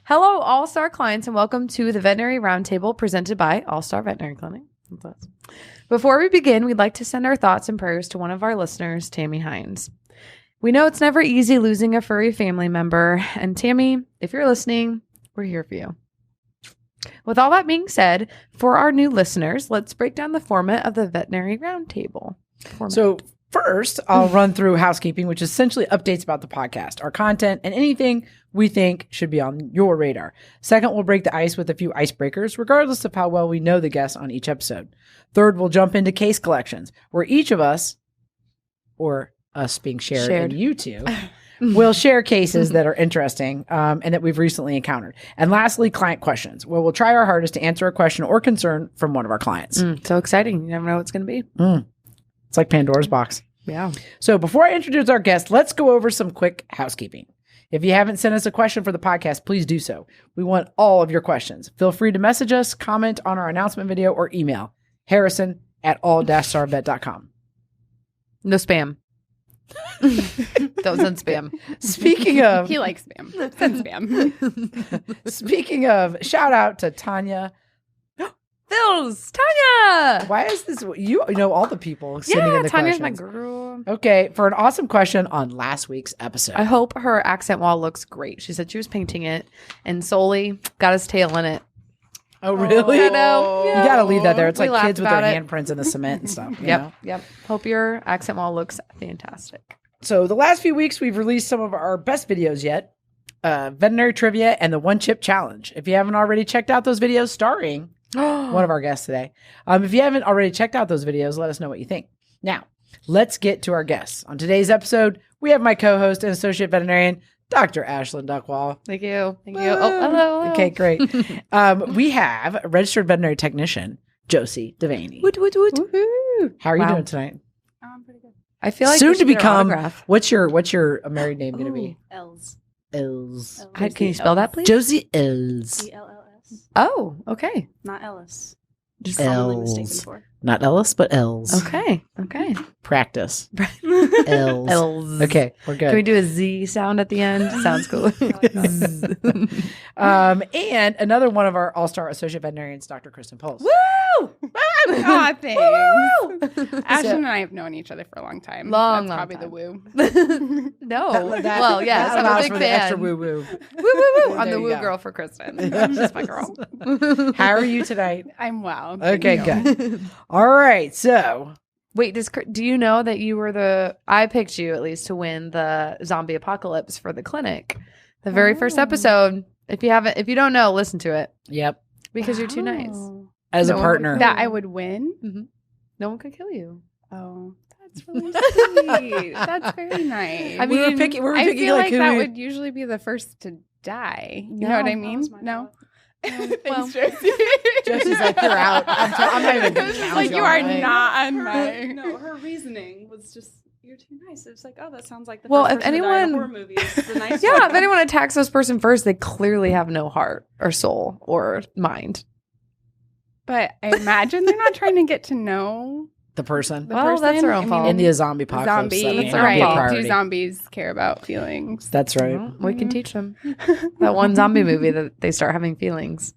Hello, All-Star clients, and welcome to the Veterinary Roundtable presented by All-Star Veterinary Clinic. Before we begin, we'd like to send our thoughts and prayers to one of our listeners, Tammy Hines. We know it's never easy losing a furry family member, and Tammy, if you're listening, we're here for you. With all that being said, for our new listeners, let's break down the format of the Veterinary Roundtable. So first, I'll run through housekeeping, which essentially updates about the podcast, our content, and anything we think should be on your radar. Second, we'll break the ice with a few icebreakers, regardless of how well we know the guests on each episode. Third, we'll jump into case collections, where each of us, or us being shared. And you two, will share cases that are interesting and that we've recently encountered. And lastly, client questions, where we'll try our hardest to answer a question or concern from one of our clients. So exciting. You never know what it's going to be. It's like Pandora's box. Yeah. So before I introduce our guest, let's go over some quick housekeeping. If you haven't sent us a question for the podcast, please do so. We want all of your questions. Feel free to message us, comment on our announcement video, or email harrison@all-starvet.com. No spam. Don't send spam. Speaking of... He likes spam. Send spam. Speaking of, shout out to Tanya. Phil's Tanya. Why is this? You know all the people sending in the Tanya's questions. my girl. Okay, for an awesome question on last week's episode. I hope her accent wall looks great. She said she was painting it, and Sully got his tail in it. Oh, really? I know. You got to leave that there. It's We like kids with their laughed about handprints in the cement and stuff. you know? Yep. Hope your accent wall looks fantastic. So the last few weeks, we've released some of our best videos yet. Veterinary Trivia and the One Chip Challenge. If you haven't already checked out those videos starring one of our guests today. If you haven't already checked out those videos, let us know what you think. Now, let's get to our guests. On today's episode, we have my co-host and associate veterinarian, Dr. Ashlyn Duckwall. Thank you. Oh, hello. Okay, great. We have a registered veterinary technician, Josie Devaney. Woot, woot, woot. How are you doing tonight? I'm pretty good. I feel like soon to become. Autograph. What's your married name going to be? Els. Els. Can you spell that, please? Josie Els. ELLS. Oh, okay. Not Ellis. Just Commonly Els. mistaken for. Not Ellis, but Els. Okay. Practice. Els. L's. Okay, we're good. Can we do a Z sound at the end? Sounds cool. And another one of our all-star associate veterinarians, Dr. Kristen Pulse. Woo! Aw, thanks. Woo! Ashton and I have known each other for a long time. Long That's probably time. the woo. No. That Well, yes, that I'm a allows big for the fan. extra woo-woo. Woo, woo, woo. I'm There the you woo go. girl for Kristen. She's my girl. How are you tonight? I'm well. Thank Okay, you. good. All right, so Wait, do you know that you were I picked you at least to win the zombie apocalypse for the clinic. The very first episode. If you don't know, listen to it yep, because you're too nice. Oh. as No a one partner. That I would win? No one could kill you. Oh, that's really sweet. That's very nice. I we were mean, picking I feel like who that we- would usually be the first to die. You know No, what I that mean? was my No. well- Thanks, Josie. Josie's like, you're out. I'm not even going to count Like you you on are mine. not on my. No, her reasoning was just, you're too nice. It's like, oh, that sounds like the Well, first if person to die in a anyone- horror movie is the nice Yeah, one. if anyone attacks this person first, they clearly have no heart or soul or mind. But I imagine they're not trying to get to know the person the Well, person. that's their own I mean, fault. in the zombie apocalypse. zombie. that may That's not their be a fault. priority. Do zombies care about feelings? That's right. Well, we can teach them. That one zombie movie that they start having feelings.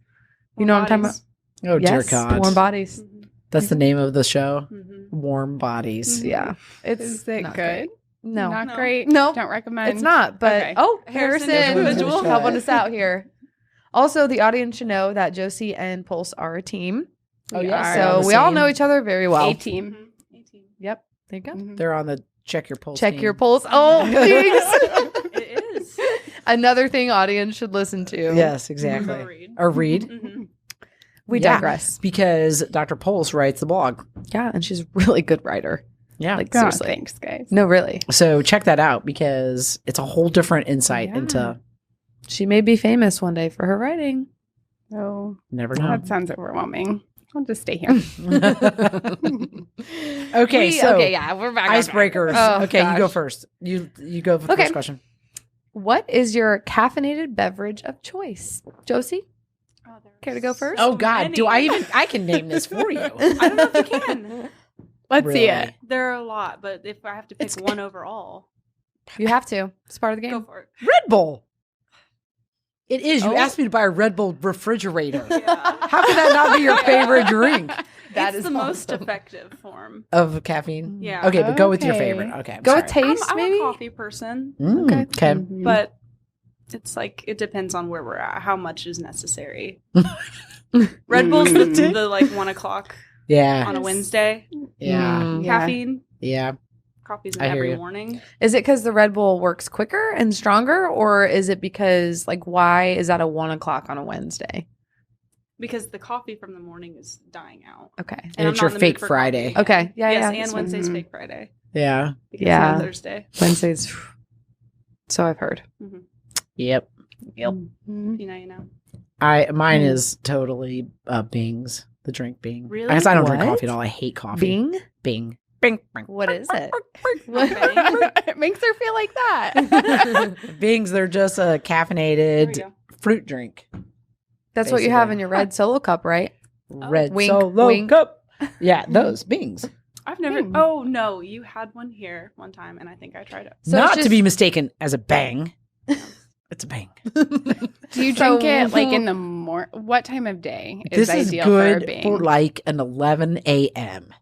You know what I'm talking about? Oh dear Yes, God, warm bodies. that's the name of the show. Mhm. Warm Bodies. Yeah, it's Is it not good? great. No, Not No. great. No. Don't recommend. it's not. But Okay. Harrison, Harrison individual. helping us out here. Also, the audience should know that Josie and Pulse are a team. Oh, We yes, are. they're on So the we all same- know each other very well. A team. 18. Yep. There you go. Mhm. They're on the check your pulse. Check team. your pulse. Oh, please. It is. Another thing audience should listen to. Yes, exactly. Go read. Or read. Mhm. We Yeah. digress. Because Dr. Pulse writes the blog. Yeah, and she's a really good writer. Yeah. Like God, seriously. thanks, guys. No, really. So check that out because it's a whole different insight Yeah. into She may be famous one day for her writing. Oh, never know. that sounds overwhelming. I'll just stay here. Okay, yeah, we're back. icebreakers. Oh, okay, you go gosh. first. You go for the Okay. first question. What is your caffeinated beverage of choice? Josie? Oh, there Care to are go first? Oh so God, do many. I can name this for you. I don't know if you can. Let's see Really? it. There are a lot, but if I have to pick It's- one overall, You have to. It's part of the go game. for it. Red Bull. It is. You asked me to buy a Red Bull refrigerator. Yeah. How can that not be your favorite drink That It's is the most awesome. effective form. of caffeine? Yeah. Okay, but go with your Okay. favorite. Okay. Go with sorry. taste, I'm maybe? a coffee person, Okay. Okay. but it's like it depends on where we're at, how much is necessary. Red Bull's the like 1 o'clock Yeah. on a Wednesday. Yeah. Mm. Yeah. Caffeine, Yeah. coffee's in I hear every you. morning. Is it because the Red Bull works quicker and stronger, or is it because like why is that a 1 o'clock on a Wednesday? Because the coffee from the morning is dying out. Okay. And I'm it's not your in the fake mood for Friday. coffee. Okay. Yeah. Yes, yeah. and that's fine. Wednesday's Mhm. fake Friday. Yeah. Because Yeah. it's Thursday. Wednesdays. So I've heard. Yep. Mhm. You know. Mine is totally Bing's, the drink Bing. Really? I guess I don't drink What? coffee at all. I hate coffee. Bing? Bing. Bing. What is it? It makes her feel like that. Bing's, they're just a There we caffeinated go. fruit drink. That's what you have Basically. in your red solo cup, right? Red Wink, Solo wink. Cup. Yeah, those Bings. I've never. Bing. Oh no, you had one here one time, and I think I tried it. So Not it's to just- be mistaken as a bang. It's a bang. Do you So- drink it like in the What time of day is This is ideal good for a Bing? for like an 11 a.m.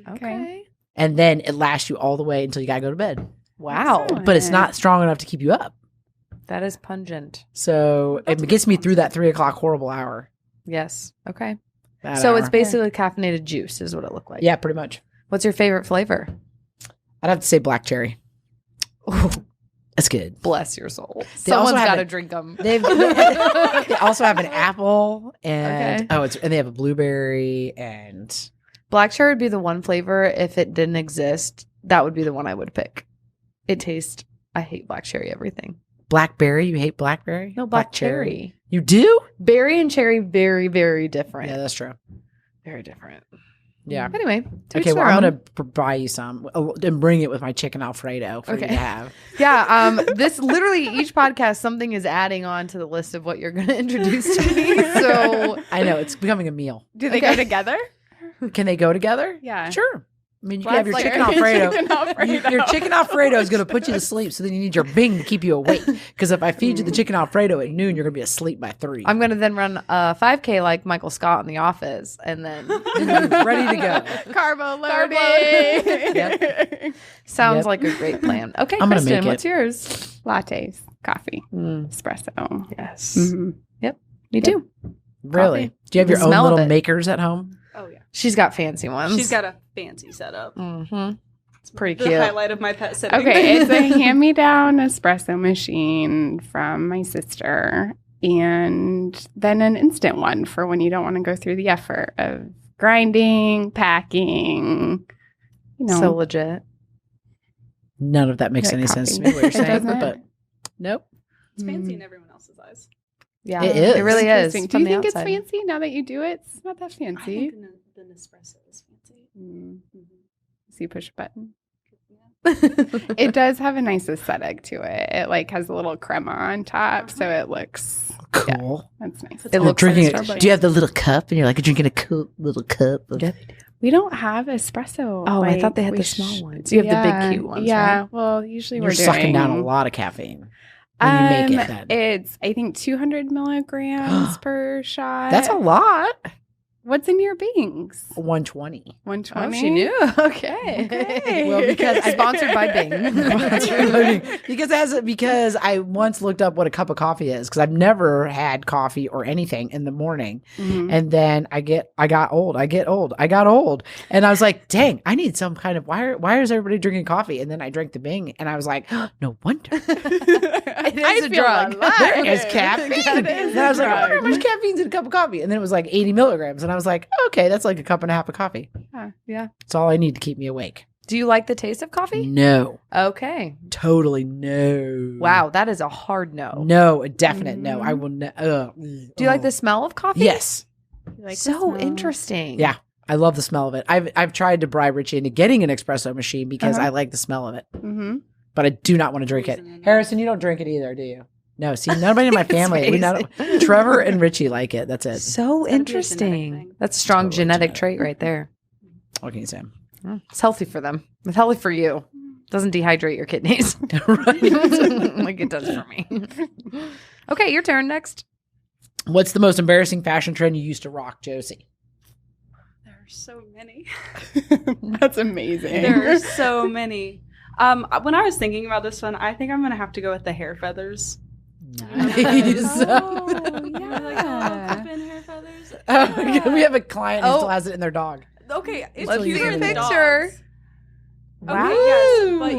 Okay. And then it lasts you all the way until you gotta go to bed. Wow. Excellent. But it's not strong enough to keep you up. That is pungent. So That's it a gets me through that response. 3 o'clock horrible hour. Yes. Okay. That So hour. it's basically caffeinated juice is what it looked like. Yeah, pretty much. What's your favorite flavor? I'd have to say black cherry. Oh, That's good. bless your soul. They also Someone's have got to it- drink them. They also have an apple and Okay. and they have a blueberry and Black cherry would be the one flavor if it didn't exist. That would be the one I would pick. It tastes. I hate black cherry everything. blackberry. You hate blackberry? No, black cherry. You do? Berry and cherry, very, very different. Yeah, that's true. Very different. Yeah. Anyway, to each Okay, well, their I'm own. gonna buy you some and bring it with my chicken Alfredo for you Okay. to have. Yeah, this literally each podcast something is adding on to the list of what you're going to introduce to me. So I know it's becoming a meal. Do they Okay. go together? Can they go together? Yeah. Sure. I mean, you can have your Black chicken cherry. Alfredo. Chicken Alfredo. Your chicken Alfredo is going to put you to sleep, so then you need your Bing to keep you awake. Because if I feed you the chicken Alfredo at noon, you're going to be asleep by 3. I'm going to then run a 5K like Michael Scott in The Office, and then ready to go. Carbo loading. Yep. sounds Yep. like a great plan. Okay, I'm gonna Kristen, make it. what's yours? Lattes, coffee, Mm, espresso. yes, Mhm. me too. Really? Coffee. Do you have your The own smell of little it. makers at home? Oh yeah, She's got fancy ones. she's got a fancy setup. Mm-hmm. It's pretty The cute. highlight of my pet sitting. Okay, it's a hand-me-down espresso machine from my sister, and then an instant one for when you don't want to go through the effort of grinding, packing. You know, So legit. None of that makes Like any sense to coffee. me what you're It saying, doesn't? but nope. It's fancy in everyone else's eyes. Yeah, It is. It really is. Interesting. Do from you the think outside. it's fancy now that you do it? It's not that I fancy. think the Nespresso is fancy. Mm. Mhm. So you push a button. Yeah. It does have a nice aesthetic to it. It like has a little crema on top, so it looks Cool. that's nice. It You're looks drinking like it. Starbucks. Do you have the little cup and you're like drinking a cool little cup? Of, Yeah. We don't have espresso. Oh, I thought they had we the small ones. You have the big cute ones, Yeah. right? Well, usually You're we're sucking doing, down a lot of caffeine when you make it. Then. It's I think 200 milligrams per shot. That's a lot. What's in your Bings? 120. 120. Oh, she knew. Okay. Okay. Well, because Sponsored by Bing. because I once looked up what a cup of coffee is because I've never had coffee or anything in the morning, Mhm. and then I got old, and I was like, dang, I need some kind of why is everybody drinking coffee? And then I drank the Bing, and I was like, no wonder It is I a feel drug. alive. there is caffeine. It is And I was a like, I wonder how drug. much caffeine's in a cup of coffee, and then it was like 80 milligrams, and I was like, okay, that's like a cup and a half of coffee. Yeah. It's all I need to keep me awake. Do you like the taste of coffee? No, Okay. totally no. Wow, that is a hard no. No, a definite no. Mhm. I will. Do you like the smell of coffee? Yes. You like the So smell? interesting. Yeah. I love the smell of it. I've tried to bribe Richie into getting an espresso machine because Uh-huh. I like the smell of it, Mhm. but I do not want to drink it. Poison in it. Harrison, you don't drink it either, do you? No. See, nobody in my family. Trevor and Richie like it. That's it. So It's gotta be a genetic interesting. thing. That's a strong Totally genetic genetic. trait right there. What can you say? It's healthy for them. It's healthy for you. Doesn't dehydrate your kidneys. Right. Like it does for me. Okay, your turn next. What's the most embarrassing fashion trend you used to rock, Josie? There are so many. That's amazing. There are so many. When I was thinking about this one, I think I'm gonna have to go with the hair feathers. Nice. Oh, Yeah, like clip-in hair feathers. We have a client who Oh. still has it in their dog. Okay, it's Let's see cuter your than picture. dogs. Wow. Okay, yes, but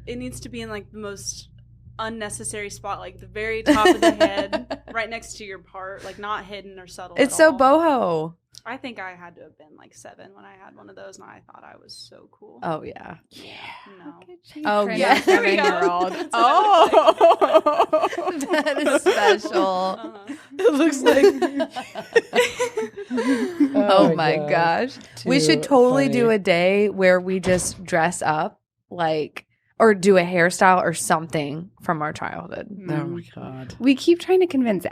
it needs to be in like the most unnecessary spot, like the very top of the head, right next to your part, like not hidden or subtle. It's at so all. boho. I think I had to have been like 7 when I had one of those, and I thought I was so cool. Oh yeah. No. Oh, yeah. There we go. 7-year-old. That's what I Oh, That is special. Uh-huh. It looks like. Oh my gosh. We should Too totally do funny. a day where we just dress up like or do a hairstyle or something from our childhood. Oh my god. We keep trying to convince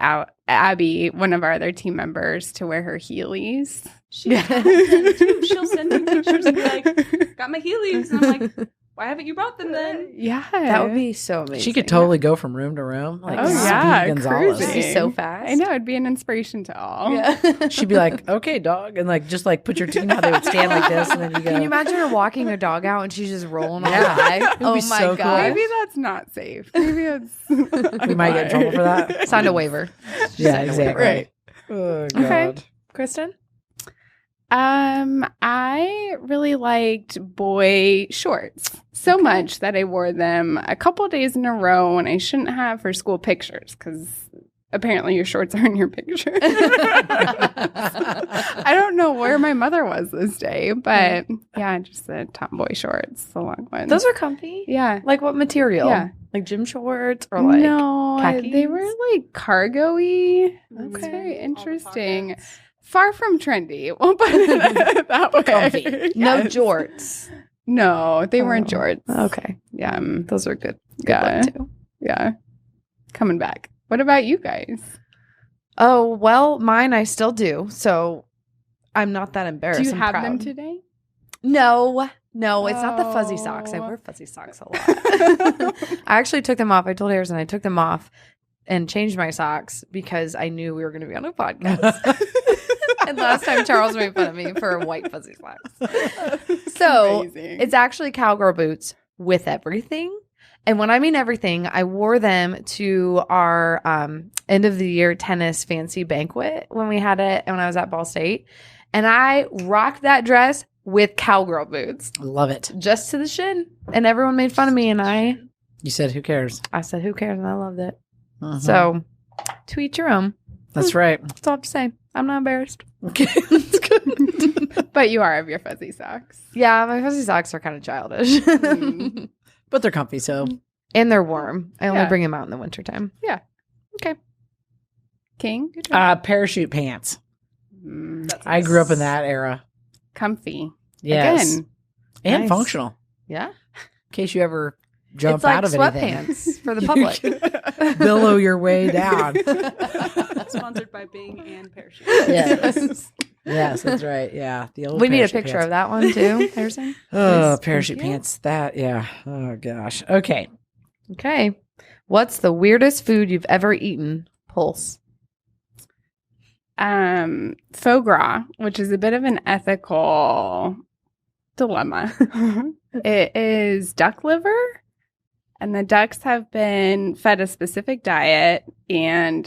Abby, one of our other team members, to wear her Heelys. She'll send me pictures and be like, got my Heelys. And I'm like, why haven't you brought them then? Yeah. That would be so amazing. She could totally go from room to room. Like Oh, Speedy yeah, Gonzalez. cruising. be so fast. I know. It'd be an inspiration to all. Yeah. She'd be like, okay, dog. And like, just like put your, you know how they would stand like this and then you go. Can you imagine her walking her dog out and she's just rolling on Yeah. the eye? It would Oh be my so cool. god. Maybe that's not safe. Maybe it's. We might get in trouble for that. Signed a waiver. Yeah, Signed a exactly. waiver. Right. Oh, God. Okay. Kristen? I really liked boy shorts so much that I wore them a couple days in a row when I shouldn't have for school pictures because apparently your shorts are in your picture. I don't know where my mother was this day, but yeah, just the tomboy shorts, the long ones. Those are comfy. yeah. Like what material? Yeah. Like gym shorts or like no, khakis? they were like cargo-y. It's Okay. very All the interesting. pockets. Far from trendy. We'll put it that way. Comfy. no Yes. jorts. No, they weren't Oh, jorts. Okay. Yeah. Those are good. Good Yeah. look, too. Yeah. Coming back. What about you guys? Oh, well, mine I still do. So I'm not that embarrassed. Do you I'm have them proud. today? No, it's not the fuzzy socks. I Oh. wear fuzzy socks a lot. I actually took them off. I told Harrison I took them off and changed my socks because I knew we were going to be on a podcast. And last time Charles made fun of me for white fuzzy socks. So Amazing. it's actually cowgirl boots with everything. And when I mean everything, I wore them to our end of the year tennis fancy banquet when we had it and when I was at Ball State. And I rocked that dress with cowgirl boots Love it. just to the shin. And everyone made fun of me. And I You said, who cares? said, who cares? And I loved it. Mhm. So to each your own. That's right. That's all I have to say. I'm not embarrassed. Okay. That's good. But you are of your fuzzy socks. Yeah, my fuzzy socks are kind of childish. Mm. But they're comfy, so. And they're warm. I only Yeah. bring them out in the wintertime. King? Parachute pants. Mm, That's I grew up in that era. comfy. Yes. Again. And Nice. functional. Yeah. In case you ever jump It's like out of anything. sweatpants for the public. Billow your way down. Sponsored by Bing and Parachute. Yes. Yes, that's right. Yeah. The old We need a parachute picture pants. of that one too, Harrison. Oh, Please. parachute Thank you. pants. That, yeah. Oh, gosh. Okay. Okay. What's the weirdest food you've ever eaten? Pulse. Faux gras, which is a bit of an ethical dilemma. It is duck liver, and the ducks have been fed a specific diet, and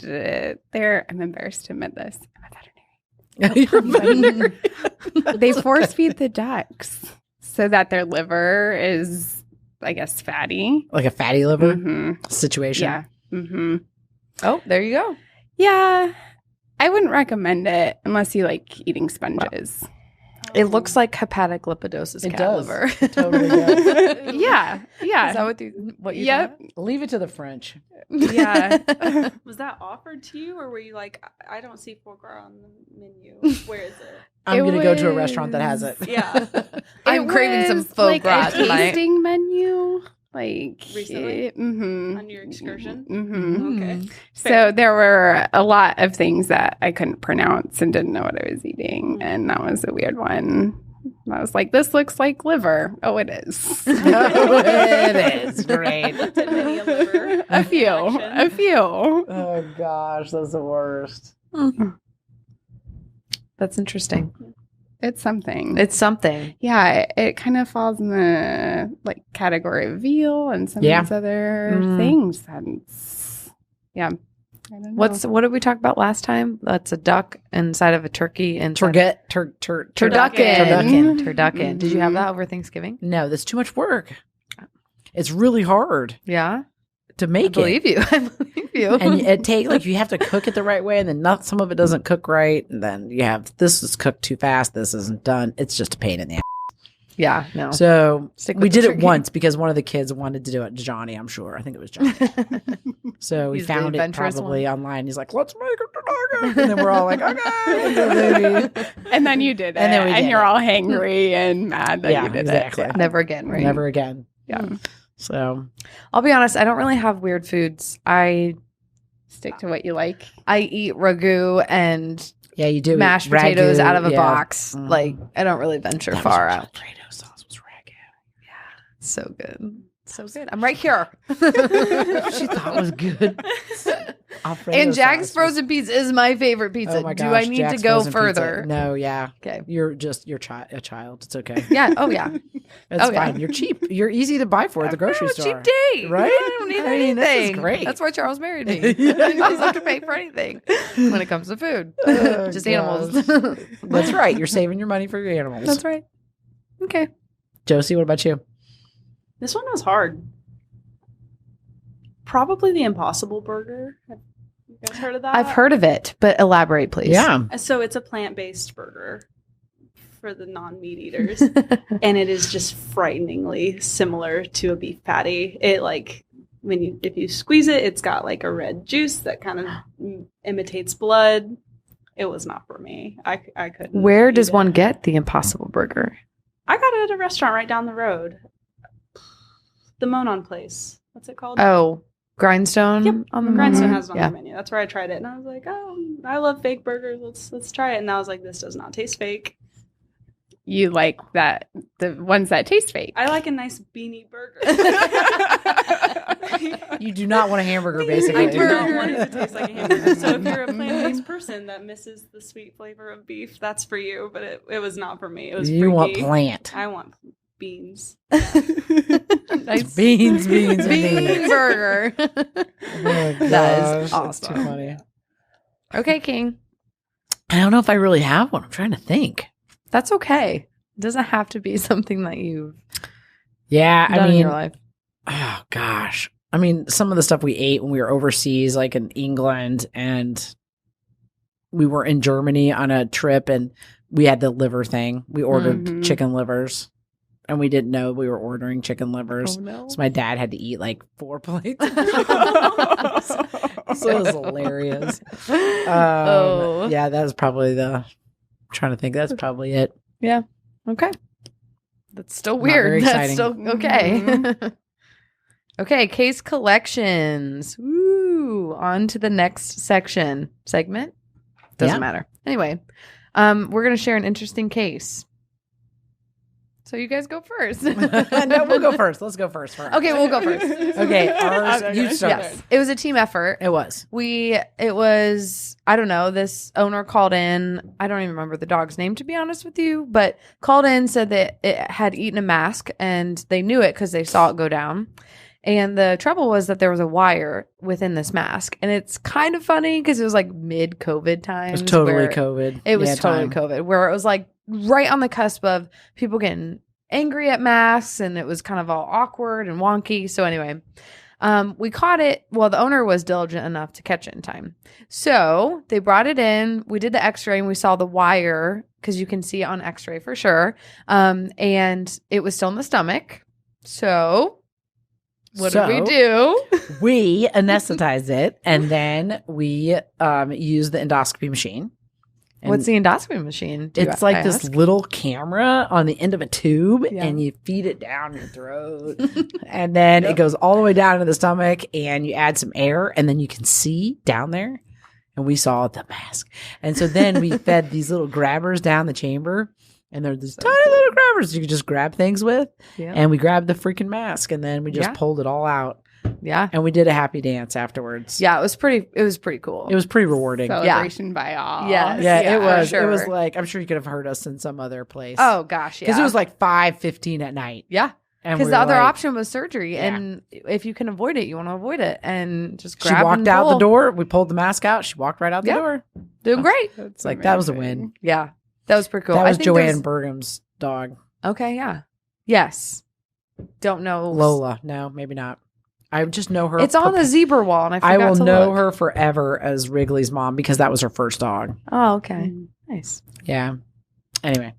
I'm embarrassed to admit this. I'm a veterinarian. You're a veterinarian. They force feed the ducks so that their liver is, I guess, fatty. Like a fatty liver Mhm. situation. Yeah. Mm-hmm. Oh, there you go. Yeah. I wouldn't recommend it unless you like eating sponges. It looks like hepatic lipidosis It cat does. liver. Totally does. Yeah. Yeah. Is that what you Yep. Leave it to the French. Yeah. Was that offered to you, or were you like, I don't see foie gras on the menu. Where is it? I'm It going to go to a restaurant that has was- it. Yeah. I'm craving some was, faux like gras a tonight. tasting menu. Like Recently? mm-hmm. On your excursion? Mm-hmm. Okay. So there were a lot of things that I couldn't pronounce and didn't know what I was eating, and that was a weird one. And I was like, this looks like liver. Oh, it is. Oh, it is great. Many a liver A few. Oh gosh, that's the worst. That's interesting. It's something. It's something. Yeah, it kind of falls in the like category of veal and some Yeah. of these other things. That's, yeah. I don't know. What did we talk about last time? That's a duck inside of a turkey and Turducken. Turducken. Did you have that over Thanksgiving? No, that's too much work. It's really hard Yeah. to I make it. believe you. I believe you. And it takes like you have to cook it the right way, and then some of it doesn't cook right, and then you have this is cooked too fast. This isn't done. It's just a pain in the ass. yeah, no. So Stick we with did the it turkey. once because one of the kids wanted to do it. Johnny, I'm sure. I think it was Johnny. So we He's the found it adventurous probably online. He's like, "Let's make it turducken," and then we're all like, "Okay." And then you did it. And then we did you're it. all hangry and mad that Yeah, you did exactly. it. Never again, right? Never again. Yeah. So I'll be honest, I don't really have weird foods. I Stick to what you like. eat ragu and yeah, you do eat mashed potatoes ragu, out of a yeah. box. Mhm. Like I don't really venture That was far actually out. Alfredo sauce was ragu. So good. So good. I'm right here. She thought it was good. Alfredo And Jack's sauce was- frozen pizza is my favorite pizza. Oh my Do gosh, I need Jack's to go frozen pizza. further? No, yeah. Okay. You're a child. It's okay. Yeah. Oh yeah. It's Oh, yeah. fine. You're cheap. You're easy to buy for at the grocery Oh, store. cheap date. Right? I don't need I mean, this is anything. great. That's why Charles married me. He doesn't have to pay for anything when it comes to food. Oh, Just gosh. animals. That's right. You're saving your money for your animals. That's right. Okay. Josie, what about you? This one was hard. Probably the Impossible Burger. Have you guys heard of that? I've heard of it, but elaborate, please. Yeah. So it's a plant-based burger for the non-meat eaters, and it is just frighteningly similar to a beef patty. It like if you squeeze it, it's got like a red juice that kind of imitates blood. It was not for me. I couldn't. Where eat does it. one get the Impossible Burger? I got it at a restaurant right down the road. The Monon place. What's it called? Oh, Grindstone. Yep. On the Grindstone menu? has it on their menu. That's where I tried it, and I was like, "Oh, I love fake burgers. Let's try it." And I was like, "This does not taste fake. You like the ones that taste fake. I like a nice beanie burger." You do not want a hamburger, basically. I do not want it to taste like a hamburger. So if you're a plant-based person that misses the sweet flavor of beef, that's for you. But it was not for me. It was You want freaky. plant. I want beans. Nice Beans. bean burger. That is That's too awesome. funny. Okay, King. I don't know if I really have one. I'm trying to think. That's okay. It doesn't have to be something that you've Yeah, done I in mean, your life. oh gosh. I mean, some of the stuff we ate when we were overseas, like in England, and we were in Germany on a trip, and we had the liver thing. We ordered Mhm. chicken livers, and we didn't know we were ordering chicken livers. Oh, no. So my dad had to eat like 4 plates. So it was hilarious. Oh. Yeah, that was probably I'm trying to think. That's probably it. Okay. That's still Not weird. very That's exciting. still okay. Okay, case collections. Woo. On to the next segment. Doesn't Yeah. matter. Anyway, we're going to share an interesting case. So you guys go first. No, we'll go first. Let's go first. Okay, we'll go first. Okay, ours, you start. Yes. It was a team effort. It was. It was, I don't know, this owner called in. I don't even remember the dog's name, to be honest with you, but called in, said that it had eaten a mask, and they knew it because they saw it go down. And the trouble was that there was a wire within this mask. And it's kind of funny because it was like mid-COVID It times. was totally where COVID. It was Yeah, totally time. COVID, where it was like right on the cusp of people getting angry at masks, and it was kind of all awkward and wonky. So anyway, we caught it. Well, the owner was diligent enough to catch it in time. So they brought it in. We did the x-ray, and we saw the wire because you can see it on x-ray for sure. And it was still in the stomach. So what did we do? We anesthetized it, and then we used the endoscopy machine. And What's the endoscopy machine? Do it's I like this ask? little camera on the end of a tube, Yeah. and you feed it down your throat, and then it goes all the way down to the stomach, and you add some air, and then you can see down there. And we saw the mask, and so then we fed these little grabbers down the chamber, And they're these So tiny cool. little grabbers you can just grab things with. Yeah. And we grabbed the freaking mask and then we just Yeah. pulled it all out. Yeah. And we did a happy dance afterwards. Yeah. It was pretty cool. It was pretty rewarding. Celebration by all. Yes. Yeah, it was. sure. It was like, I'm sure you could have heard us in some other place. Oh, gosh. Yeah. Because it was like 5:15 at night. yeah. And Because we the were other like- option was surgery. Yeah. And if you can avoid it, you want to avoid it. And just She grab walked and out the pull. door. We pulled the mask out. She walked right out the Yeah. door. Doing great. It's like, that was a win. Yeah. That was pretty cool. That I was think Joanne Bergham's dog. Okay. Yeah. Yes. Don't know. Lola. No, maybe not. I just know her. It's on the zebra wall. And I I forgot will to know look. her forever as Wrigley's mom because that was her first dog. Oh, okay. Nice. Yeah. Anyway.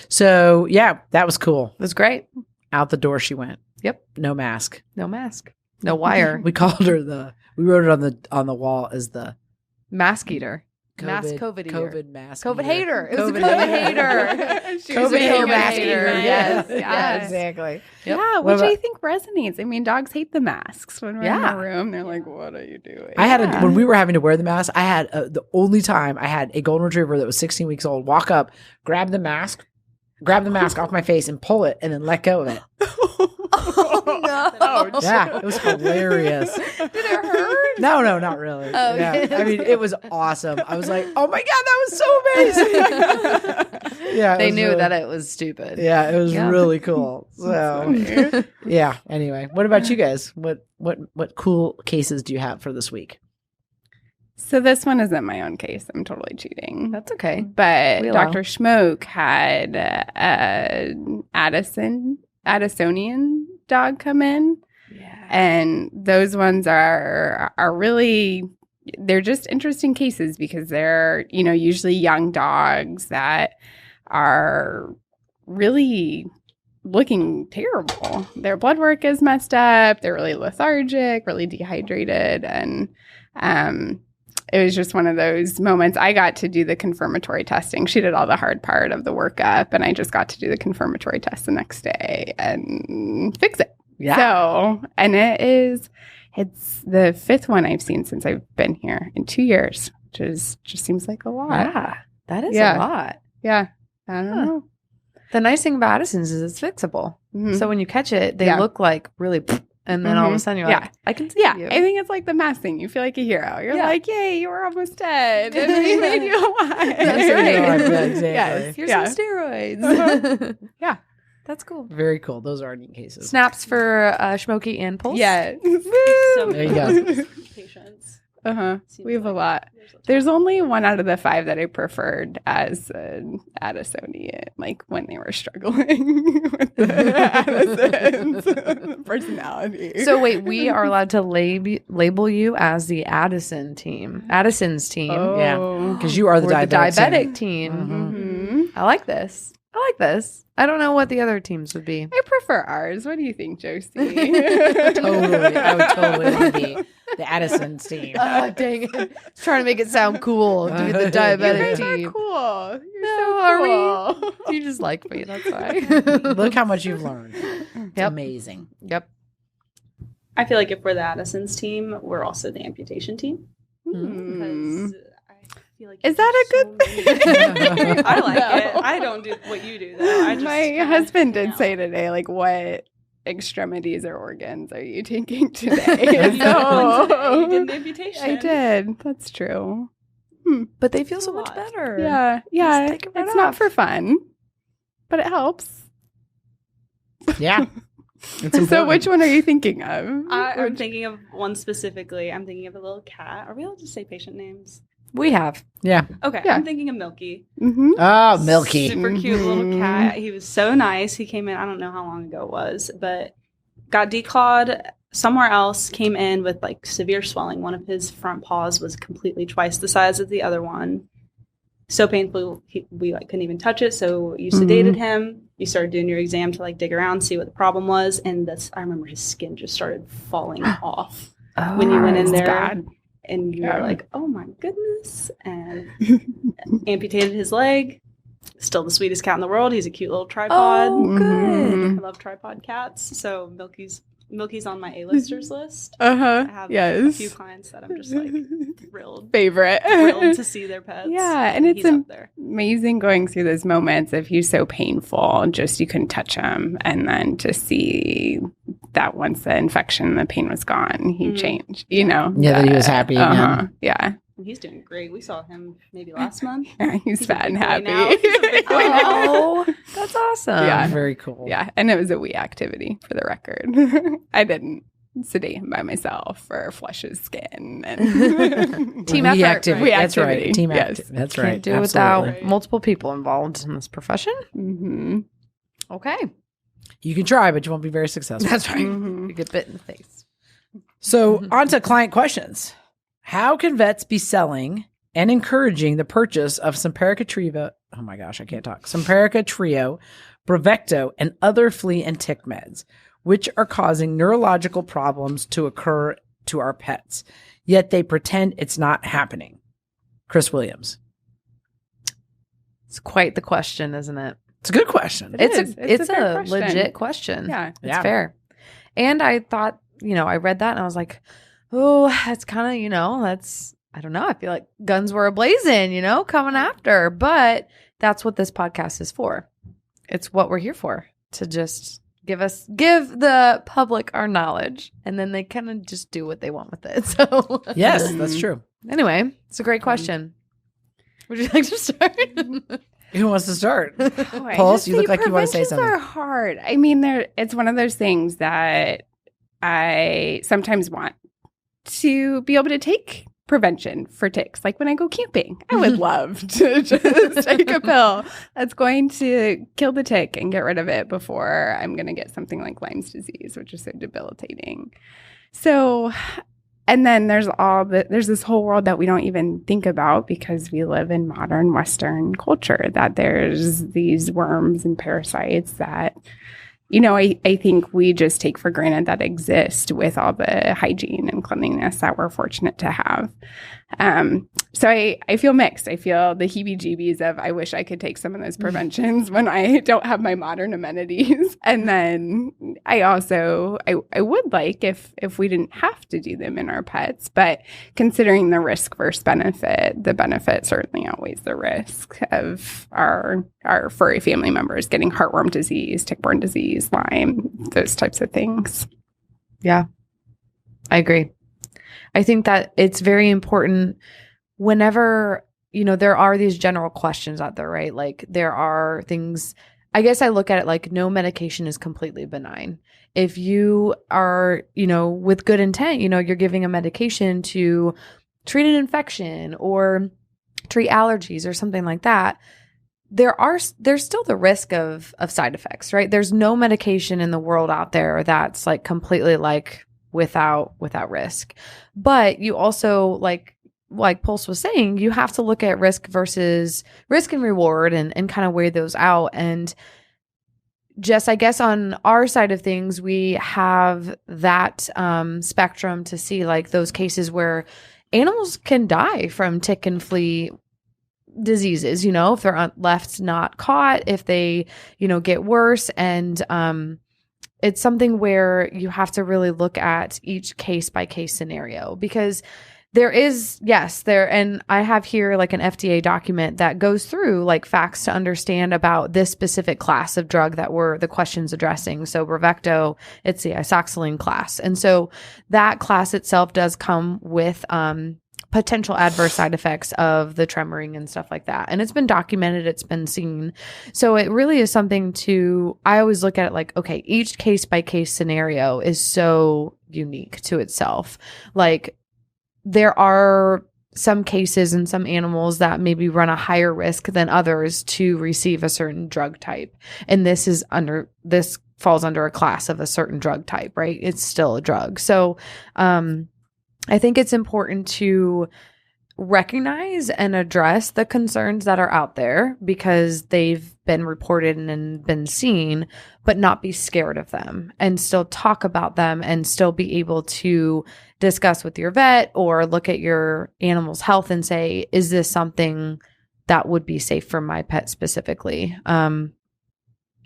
So, yeah, that was cool. It was great. Out the door she went. Yep. No mask. No mask. No wire. We called her we wrote it on the wall as the Mask eater. Mask COVID, COVID eater. COVID mask. COVID eater. hater. It was a COVID COVID hater. hater. She was COVID a hater COVID mask hater. eater. Yes. Yeah, Yes. exactly. Yep. Yeah, What which I about- think resonates. I mean, dogs hate the masks when we're Yeah. in the room. They're like, "What are you doing?" I had Yeah. when we were having to wear the mask, I had the only time I had a golden retriever that was 16 weeks old walk up, grab the mask off my face and pull it and then let go of it. Oh, no. Yeah, it was hilarious. Did it hurt? No, not really. Oh, yeah. okay. I mean, it was awesome. I was like, oh my God, that was so amazing. Yeah. They knew that it was stupid. Yeah, it was Yeah. really cool. So yeah. Anyway, what about you guys? What cool cases do you have for this week? So this one isn't my own case. I'm totally cheating. That's okay. But We allow. Dr. Schmoke had an Addisonian dog come in. Yeah. And those ones are really, they're just interesting cases because they're, usually young dogs that are really looking terrible. Their blood work is messed up. They're really lethargic, really dehydrated. And it was just one of those moments. I got to do the confirmatory testing. She did all the hard part of the workup, and I just got to do the confirmatory test the next day and fix it. Yeah. So, and it's the fifth one I've seen since I've been here in 2 years, which just seems like a lot. Yeah. That is Yeah. a lot. Yeah. I don't Huh. know. The nice thing about Addison's is it's fixable. Mhm. So when you catch it, they Yeah. look like really, and then all of a Mhm. sudden you're Yeah. like, I can see Yeah, you. I think it's like the mask thing. You feel like a hero. You're Yeah. like, yay, you were almost dead. And we made you alive. That's right. Yeah, exactly. Yes. Here's Yeah. some steroids. Yeah. That's cool. Very cool. Those are neat cases. Snaps for Smokey and Pulse. Yes. So There you go. Patients. Uh-huh. Seems We have a like lot. There's only 1 out of the 5 that I preferred as an Addisonian, like when they were struggling with the Addison's personality. So wait, we are allowed to label you as the Addison's team. Oh. Because you are the We're the diabetic diabetic team. Mhm. I like this. I don't know what the other teams would be. I prefer ours. What do you think, Josie? Totally. I would totally want to be the Addison's team. Oh, dang it. Trying to make it sound cool to be the You diabetic guys are team. cool. You're No, so are we? cool. You just like me. That's why. Look how much you've learned. It's Yep. amazing. Yep. I feel like if we're the Addison's team, we're also the amputation team. Hmm. Because I feel like Is that a good thing? I like No. it. I don't do what you do though. I just My kinda husband hang did out. say today, like, what extremities or organs are you taking today? You did one today. You did So an amputation. I did. That's true. But they feel so A much lot. better. Yeah. Yeah. take it right It's not off. for fun, but it helps. Yeah. It's So important. which one are you thinking of? I'm Which- thinking of one specifically. I'm thinking of a little cat. Are we allowed to say patient names? We have. Yeah. Okay, Yeah. I'm thinking of Milky. Mhm. Oh, Milky. Super cute little Mhm. cat. He was so nice. He came in, I don't know how long ago it was, but got declawed somewhere else, came in with like severe swelling. One of his front paws was completely twice the size of the other one. So painful, we like couldn't even touch it. So you sedated him. You started doing your exam to like dig around, see what the problem was. And I remember his skin just started falling off when you went in it's there. bad. And you Yeah. were like, oh my goodness. And amputated his leg. Still the sweetest cat in the world. He's a cute little tripod. Oh, good. Mhm. I love tripod cats. So Milky's Milky's on my A-listers list. Uh huh. I have Yes. a few clients that I'm just like thrilled Favorite. to see their pets. Yeah, and it's he's up there. amazing going through those moments of he's so painful, just you couldn't touch him, and then to see that once the infection, the pain was gone, he changed. You know, Yeah, that he was happy again. Yeah, And he's doing great. We saw him maybe last month. yeah, he's fat a and big boy happy. now. He's a big boy now. Oh, that's awesome. Yeah. Very cool. Yeah, and it was a wee activity for the record. I didn't sedate him by myself or flush his skin. And Team We effort, activity. right? That's right. Activity, Team yes. activity. That's Can't right. do it Absolutely. without multiple people involved in this profession. Mm-hmm. Okay. You can try, but you won't be very successful. That's right. Mhm. You get bit in the face. So, on to client questions. How can vets be selling and encouraging the purchase of Simparica Trio? Oh my gosh, I can't talk. Simparica Trio, Brevecto, and other flea and tick meds, which are causing neurological problems to occur to our pets, yet they pretend it's not happening. Kris Williams. It's quite the question, isn't it? It's a good question. It It's is. a it's fair a question. legit question. Yeah. It's Yeah. fair. And I thought, I read that and I was like, oh, that's kind of, that's, I don't know. I feel like guns were ablazing, coming after. But that's what this podcast is for. It's what we're here for, to just give the public our knowledge, and then they kind of just do what they want with it. So Yes, that's true. anyway, it's a great question. Would you like to start? Who wants to start? Oh, I Pulse, just you look think like you want to say preventions something. are hard. I mean, it's one of those things that I sometimes want to be able to take prevention for ticks. Like when I go camping, I would love to just take a pill that's going to kill the tick and get rid of it before I'm going to get something like Lyme's disease, which is so debilitating. So, and then there's this whole world that we don't even think about because we live in modern Western culture, that there's these worms and parasites that, I think we just take for granted that exist with all the hygiene and cleanliness that we're fortunate to have. So I feel mixed. I feel the heebie-jeebies of I wish I could take some of those preventions when I don't have my modern amenities. And then I also, I would like if we didn't have to do them in our pets, but considering the risk versus benefit, the benefit certainly outweighs the risk of our furry family members getting heartworm disease, tick-borne disease, Lyme, those types of things. Yeah, I agree. I think that it's very important whenever, there are these general questions out there, right? Like there are things, I guess I look at it like no medication is completely benign. If you are, with good intent, you're giving a medication to treat an infection or treat allergies or something like that, there's still the risk of side effects, right? There's no medication in the world out there that's like completely like without risk. But you also like Pulse was saying, you have to look at risk and reward and kind of weigh those out. And just, I guess on our side of things, we have that spectrum to see like those cases where animals can die from tick and flea diseases, if they're left not caught, if they, get worse. And it's something where you have to really look at each case by case scenario, because there is, and I have here like an FDA document that goes through like facts to understand about this specific class of drug that the questions addressing. So Brevecto, it's the isoxazoline class. And so that class itself does come with potential adverse side effects of the tremoring and stuff like that. And it's been documented, it's been seen. So it really is something I always look at it like, okay, each case by case scenario is so unique to itself. Like there are some cases and some animals that maybe run a higher risk than others to receive a certain drug type. And this falls under a class of a certain drug type, right? It's still a drug. So, I think it's important to recognize and address the concerns that are out there because they've been reported and been seen, but not be scared of them and still talk about them and still be able to discuss with your vet or look at your animal's health and say, is this something that would be safe for my pet specifically?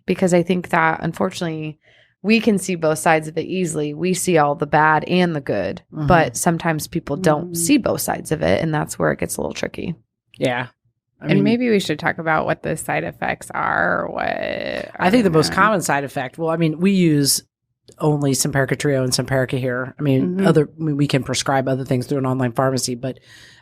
Because I think that unfortunately we can see both sides of it easily. We see all the bad and the good, but sometimes people don't see both sides of it, and that's where it gets a little tricky. Yeah. And maybe we should talk about what the side effects are. Or what I think the most common side effect, well, I mean, we use only Simparica Trio and Simparica here. I mean, we can prescribe other things through an online pharmacy, but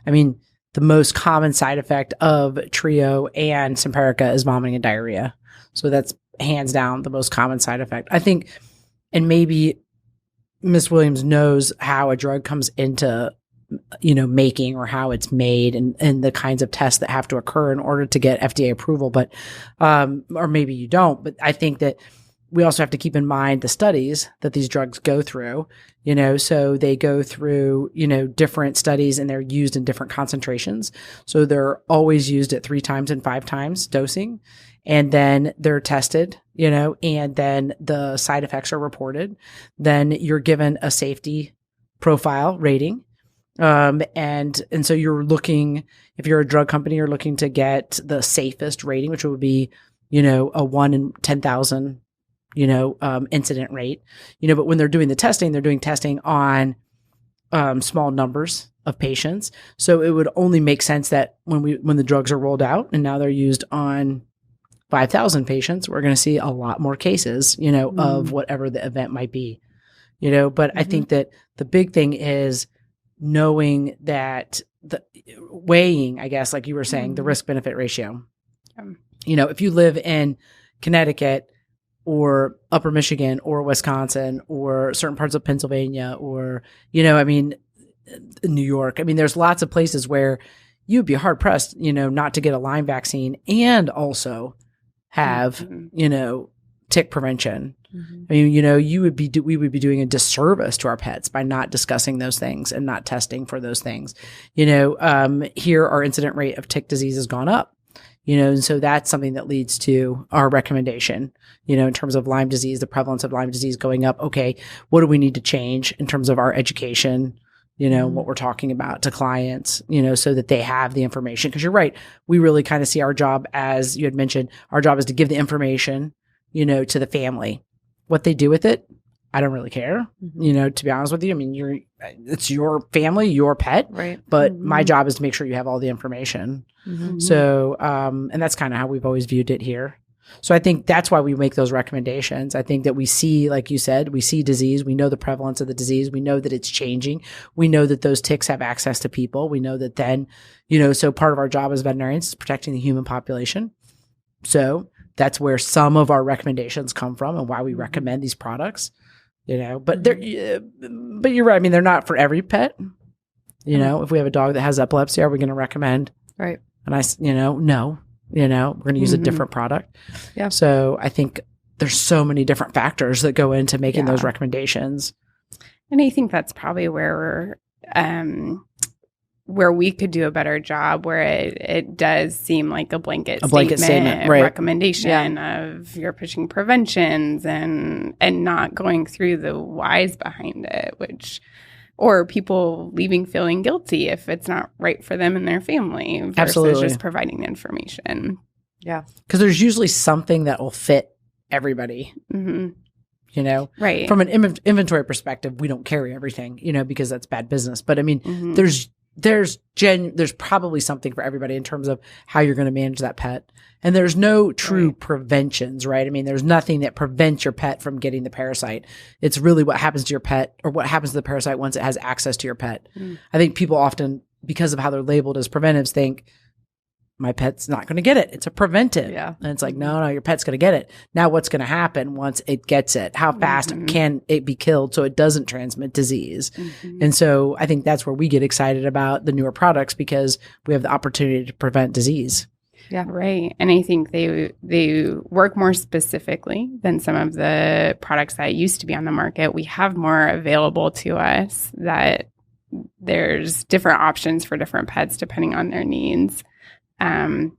I mean, the most common side effect of Trio and Simparica is vomiting and diarrhea. So that's hands down the most common side effect. I think, and maybe Ms. Williams knows how a drug comes into, making, or how it's made, and the kinds of tests that have to occur in order to get FDA approval. But, or maybe you don't, but I think that we also have to keep in mind the studies that these drugs go through, so they go through, different studies, and they're used in different concentrations. So they're always used at 3 times and 5 times dosing. And then they're tested, and then the side effects are reported. Then you're given a safety profile rating. And so you're looking, if you're a drug company, you're looking to get the safest rating, which would be, a 1 in 10,000, incident rate, but when they're doing the testing, they're doing testing on, small numbers of patients. So it would only make sense that when the drugs are rolled out and now they're used on 5,000 patients, we're going to see a lot more cases, of whatever the event might be, but I think that the big thing is knowing that the weighing, I guess, like you were saying, the risk benefit ratio. If you live in Connecticut or Upper Michigan or Wisconsin or certain parts of Pennsylvania or, New York, there's lots of places where you'd be hard pressed, not to get a Lyme vaccine and also have, tick prevention. We would be doing a disservice to our pets by not discussing those things and not testing for those things. Here our incident rate of tick disease has gone up, and so that's something that leads to our recommendation, in terms of Lyme disease, the prevalence of Lyme disease going up. Okay, what do we need to change in terms of our education? What we're talking about to clients, so that they have the information. Because you're right. We really kind of see our job, as you had mentioned, our job is to give the information, to the family. What they do with it, I don't really care, to be honest with you. It's your family, your pet. Right. But my job is to make sure you have all the information. So, and that's kind of how we've always viewed it here. So I think that's why we make those recommendations. I think that we see, like you said, we see disease. We know the prevalence of the disease. We know that it's changing. We know that those ticks have access to people. We know that then, so part of our job as veterinarians is protecting the human population. So that's where some of our recommendations come from and why we recommend these products, but but you're right. They're not for every pet. If we have a dog that has epilepsy, are we going to recommend? Right. And no. We're going to use a different product. Yeah. So I think there's so many different factors that go into making those recommendations. And I think that's probably where we could do a better job, where it does seem like a blanket statement right. recommendation of you're pushing preventions and not going through the whys behind it, or people leaving feeling guilty if it's not right for them and their family versus Absolutely. just providing the information. Yeah. Because there's usually something that will fit everybody. Right. From an inventory perspective, we don't carry everything, because that's bad business. But there's probably something for everybody in terms of how you're going to manage that pet. And there's no true preventions, right? There's nothing that prevents your pet from getting the parasite. It's really what happens to your pet, or what happens to the parasite once it has access to your pet. I think people often, because of how they're labeled as preventives, think my pet's not going to get it. It's a preventive. Yeah. And it's like, no, your pet's going to get it. Now what's going to happen once it gets it? How fast can it be killed so it doesn't transmit disease? And so I think that's where we get excited about the newer products, because we have the opportunity to prevent disease. Yeah, right. And I think they work more specifically than some of the products that used to be on the market. We have more available to us, that there's different options for different pets depending on their needs. And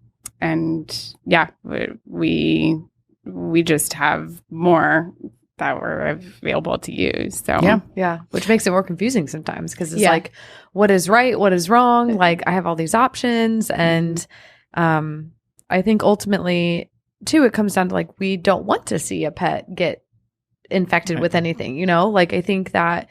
yeah, we just have more that were available to use. So yeah, which makes it more confusing sometimes, because it's like, what is right, what is wrong? Like, I have all these options, and I think ultimately too, it comes down to, like, we don't want to see a pet get infected with anything, Like I think that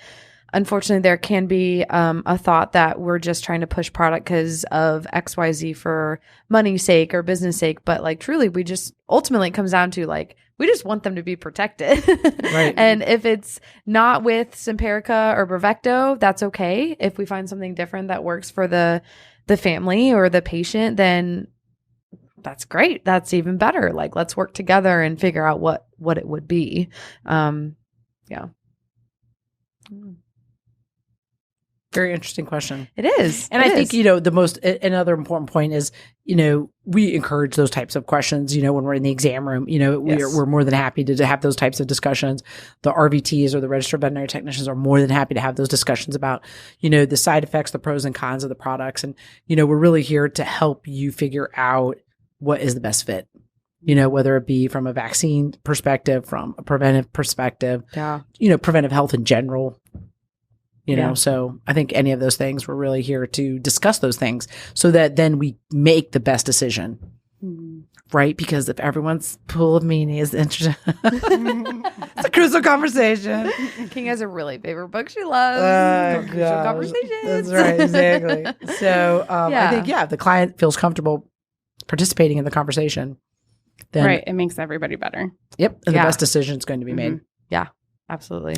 unfortunately there can be a thought that we're just trying to push product because of XYZ for money's sake or business sake. But like truly, we just ultimately it comes down to like, we just want them to be protected. Right. And if it's not with Simparica or Bravecto, that's okay. If we find something different that works for the family or the patient, then that's great. That's even better. Like, let's work together and figure out what it would be. Yeah. Very interesting question. It is. And I think, another important point is, we encourage those types of questions, when we're in the exam room, we're more than happy to have those types of discussions. The RVTs or the registered veterinary technicians are more than happy to have those discussions about, the side effects, the pros and cons of the products. And, we're really here to help you figure out what is the best fit, whether it be from a vaccine perspective, from a preventive perspective, preventive health in general. So I think any of those things, we're really here to discuss those things so that then we make the best decision, right? Because if everyone's pool of meanie is interested, it's a crucial conversation. King has a really favorite book she loves. Crucial Conversations. That's right, exactly. So I think, if the client feels comfortable participating in the conversation, then it makes everybody better. Yep, and the best decision is going to be made. Yeah, absolutely.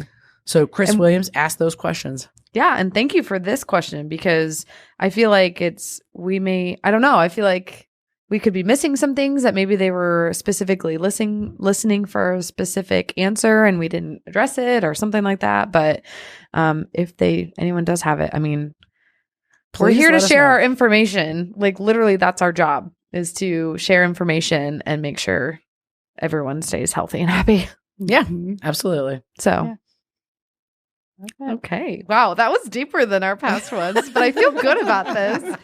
So Kris Williams asked those questions. Yeah. And thank you for this question because I feel like I feel like we could be missing some things that maybe they were specifically listening for a specific answer and we didn't address it or something like that. But if anyone does have it, we're here to share our information. Like literally that's our job, is to share information and make sure everyone stays healthy and happy. Yeah, absolutely. So. Yeah. Okay. Wow. That was deeper than our past ones, but I feel good about this.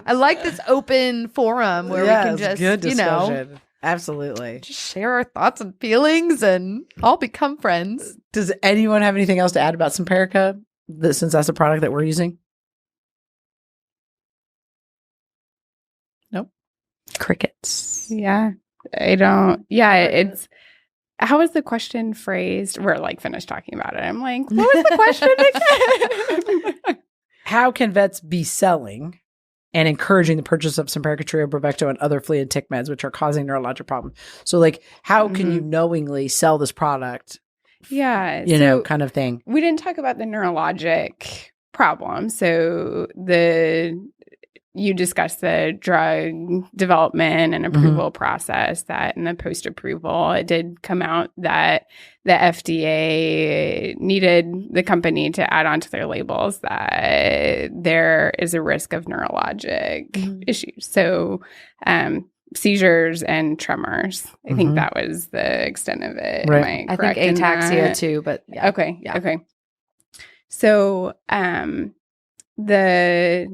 I like this open forum where we can just, good discussion. Absolutely. Just share our thoughts and feelings and all become friends. Does anyone have anything else to add about Simparica since that's a product that we're using? Nope. Crickets. Yeah. I don't. Yeah. It's. How was the question phrased? We're like finished talking about it. I'm like, what was the question again? How can vets be selling and encouraging the purchase of Simparica Trio, Bravecto, and other flea and tick meds, which are causing neurologic problems? So, like, how can you knowingly sell this product? Yeah. Kind of thing. We didn't talk about the neurologic problem. So you discussed the drug development and approval process, that in the post-approval, it did come out that the FDA needed the company to add onto their labels that there is a risk of neurologic issues. So seizures and tremors. I think that was the extent of it. Right. I think ataxia too, but yeah. Okay. Yeah. Okay. So the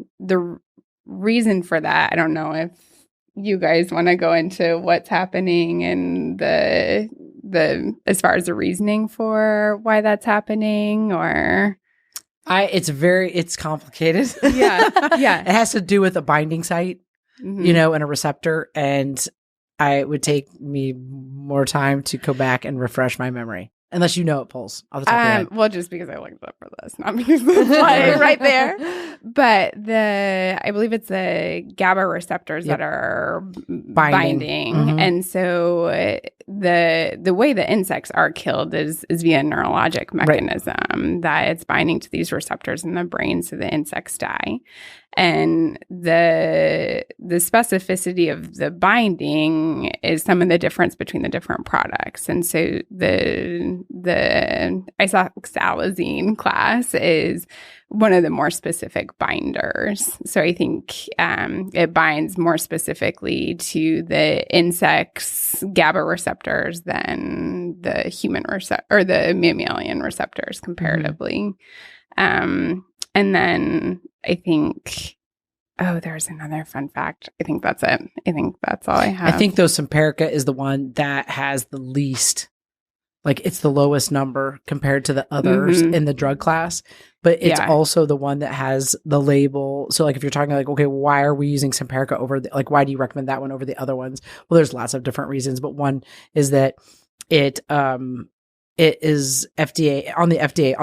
reason for that, I don't know if you guys want to go into what's happening and the as far as the reasoning for why that's happening, or it's complicated. Yeah. It has to do with a binding site, and a receptor, and it would take me more time to go back and refresh my memory. Unless you know it pulls off the top of your head. Well, just because I looked it up for this, not because it's right there. But I believe it's the GABA receptors that are binding. And so the way the insects are killed is via neurologic mechanism, that it's binding to these receptors in the brain, so the insects die. And the specificity of the binding is some of the difference between the different products. And so the isoxazoline class is one of the more specific binders. So I think it binds more specifically to the insect's GABA receptors than the human or the mammalian receptors comparatively. And then I think, there's another fun fact. I think that's it. I think that's all I have. I think though Simparica is the one that has the least, like it's the lowest number compared to the others in the drug class, but it's also the one that has the label. So like if you're talking like, okay, why are we using Simparica over why do you recommend that one over the other ones? Well, there's lots of different reasons, but one is that it it is FDA on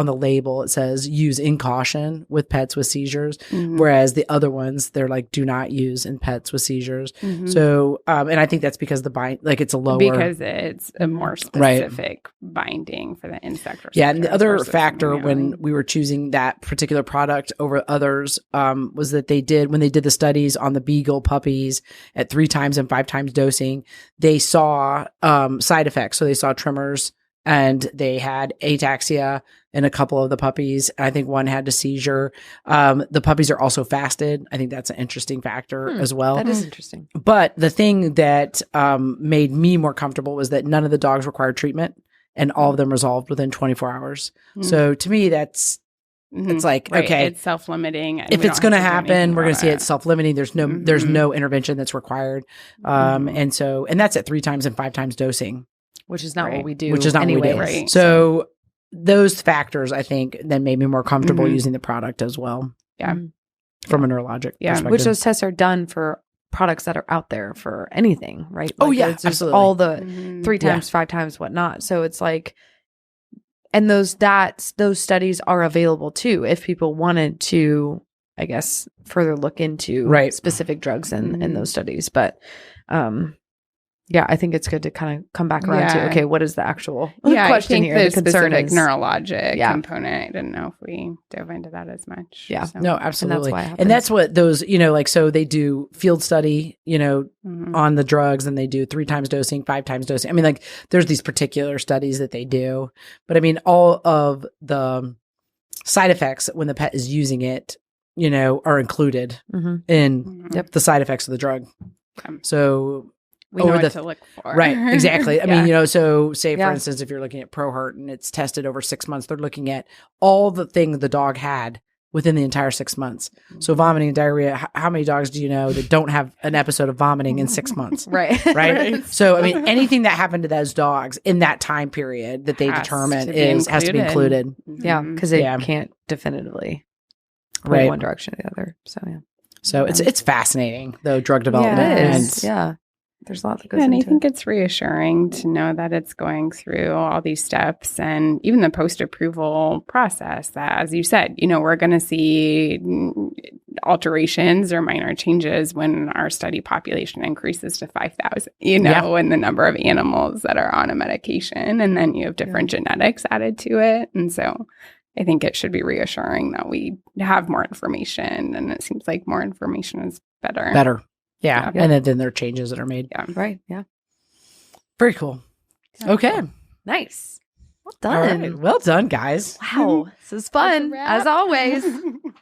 the label. It says use in caution with pets with seizures, whereas the other ones they're like do not use in pets with seizures. So, and I think that's because it's a lower because it's a more specific binding for the insect. Yeah, and the other factor when we were choosing that particular product over others was that when they did the studies on the beagle puppies at 3 times and 5 times dosing, they saw side effects. So they saw tremors. And they had ataxia in a couple of the puppies. I think one had a seizure. The puppies are also fasted. I think that's an interesting factor as well. That is interesting. But the thing that made me more comfortable was that none of the dogs required treatment and all of them resolved within 24 hours. So to me, it's like, okay. It's self-limiting. If it's going to happen, we're going to see it's self-limiting. There's no intervention that's required. And that's at 3 times and 5 times dosing. Which is not what we do. Which is not what we do. Right. So those factors, I think, then made me more comfortable using the product as well. Yeah. From a neurologic perspective. Which those tests are done for products that are out there for anything, right? It's absolutely. All the 3 times, 5 times, whatnot. So it's like, and those studies are available too if people wanted to, I guess, further look into specific drugs and those studies. But yeah, I think it's good to kind of come back around to, okay, what is the actual question here? The concern is neurologic component. I didn't know if we dove into that as much. Yeah, so. No, absolutely. And that's what those, so they do field study, on the drugs and they do 3 times dosing, 5 times dosing. I mean, like there's these particular studies that they do, but I mean, all of the side effects when the pet is using it, are included in the side effects of the drug. So we know what to look for. Right, exactly. I mean, so say, for instance, if you're looking at ProHeart and it's tested over 6 months, they're looking at all the things the dog had within the entire 6 months. So vomiting and diarrhea, how many dogs do you know that don't have an episode of vomiting in 6 months? Right. So, I mean, anything that happened to those dogs in that time period that they determine has to be included. Yeah, because they can't definitively go one direction or the other. So, yeah. So it's fascinating, though, drug development. Yeah, it is. There's a lot that goes into it. And I think it's reassuring to know that it's going through all these steps and even the post-approval process that, as you said, we're going to see alterations or minor changes when our study population increases to 5,000, and the number of animals that are on a medication. And then you have different genetics added to it. And so I think it should be reassuring that we have more information, and it seems like more information is better. Yeah. And then there are changes that are made. Yeah. Right. Yeah. Very cool. Okay. Nice. Well done. Right. Well done, guys. Wow. This is fun, as always.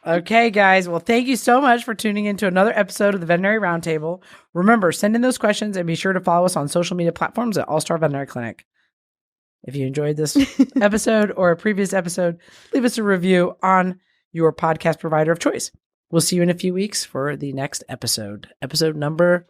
Okay, guys. Well, thank you so much for tuning into another episode of the Veterinary Roundtable. Remember, send in those questions and be sure to follow us on social media platforms at All Star Veterinary Clinic. If you enjoyed this episode or a previous episode, leave us a review on your podcast provider of choice. We'll see you in a few weeks for the next episode. Episode number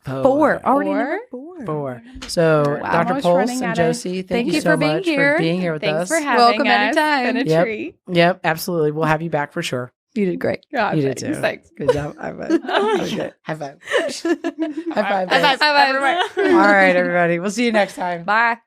4. Already number 4. So, wow. Dr. Pulse and Josie, thank you so much for being here with us. Thanks for having us. Anytime. It's been a treat. Yep, absolutely. We'll have you back for sure. You did great. Yeah, you did too. Thanks. Good job. High five. Okay. High five. High five. High five. All right, everybody. We'll see you next time. Bye.